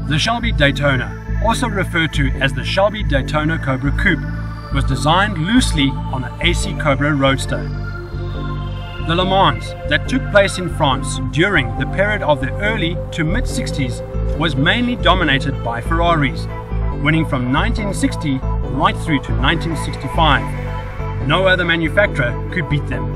The Shelby Daytona, also referred to as the Shelby Daytona Cobra Coupe, was designed loosely on an AC Cobra Roadster. The Le Mans that took place in France during the period of the early to mid-60s was mainly dominated by Ferraris, winning from 1960 right through to 1965. No other manufacturer could beat them.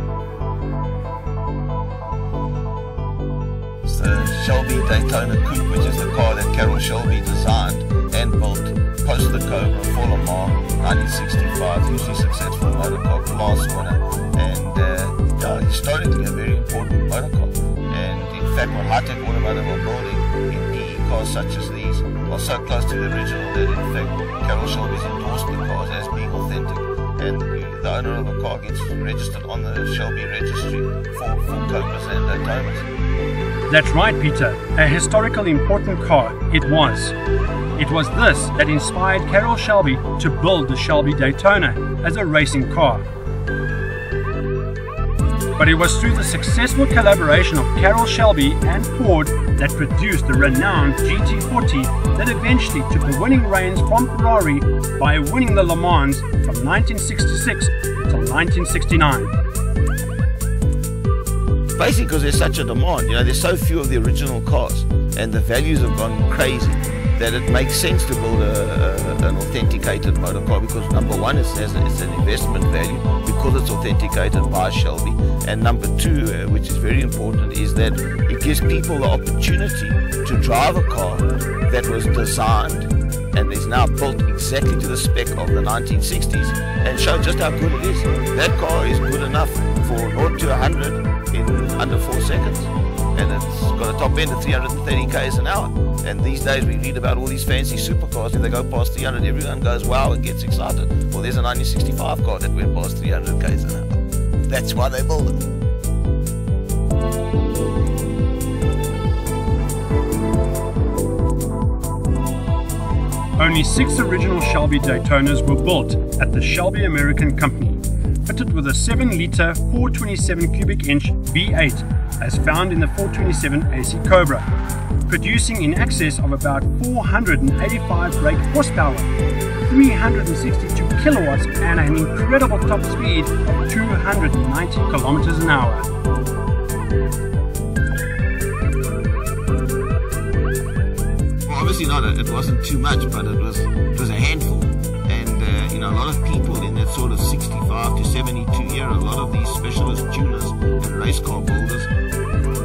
It's the Shelby Daytona Coupe, which is the car that Carroll Shelby designed and built post the Cobra for Le Mans 1965, hugely successful motorcar, class winner, and historically a very important motorcar. And in fact, what high-tech automotive are building in PE cars such as these are so close to the original that in fact Carroll Shelby's endorsed the cars as being authentic, and the owner of the car gets registered on the Shelby registry for Cobras and Daytonas. That's right, Peter, a historical important car it was. It was this that inspired Carroll Shelby to build the Shelby Daytona as a racing car. But it was through the successful collaboration of Carroll Shelby and Ford that produced the renowned GT40 that eventually took the winning reins from Ferrari by winning the Le Mans from 1966 until 1969. Basically because there's such a demand, there's so few of the original cars and the values have gone crazy that it makes sense to build an authenticated motor car, because number one, it's an investment value because it's authenticated by Shelby, and number two, which is very important, is that it gives people the opportunity to drive a car that was designed and is now built exactly to the spec of the 1960s and show just how good it is. That car is good enough for 0 to 100 in under 4 seconds. And it's got a top end of 330 k's an hour. And these days we read about all these fancy supercars. If they go past 300, everyone goes wow and gets excited. Well, there's a 1965 car that went past 300 k's an hour. That's why they build it. Only 6 original Shelby Daytonas were built at the Shelby American Company, fitted with a 7-litre 427 cubic inch V8 as found in the 427 AC Cobra, producing in excess of about 485 brake horsepower, 362 kilowatts and an incredible top speed of 290 kilometers an hour. Well, obviously not, it wasn't too much, but it was a handful. And a lot of people in that sort of 65 to 72 year, a lot of these specialist tuners and race car builders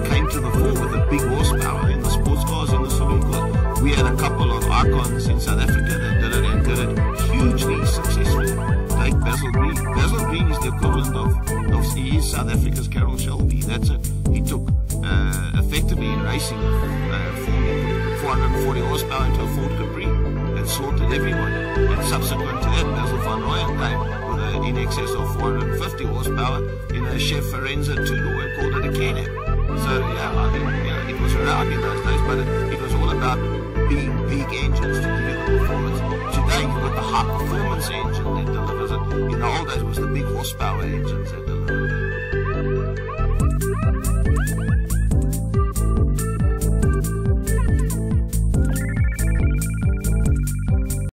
came to the fore with a big horsepower in the sports cars, in the saloon cars. We had a couple of icons in South Africa that did it and did it hugely successfully. Take Basil Green. Basil Green is the equivalent of he is South Africa's Carroll Shelby. That's it. He took effectively in racing 440 horsepower into a Ford Capri and slaughtered everyone. And subsequent to that, Basil van Rooyen came with in excess of 450 horsepower in a Chef Ferenza two-door and called it a Can-Am. So yeah, I think it was around in those days, but it was all about being big engines to give you the performance. Today you've got the high performance engine that delivers it. In the old days it was the big horsepower engines that delivered it.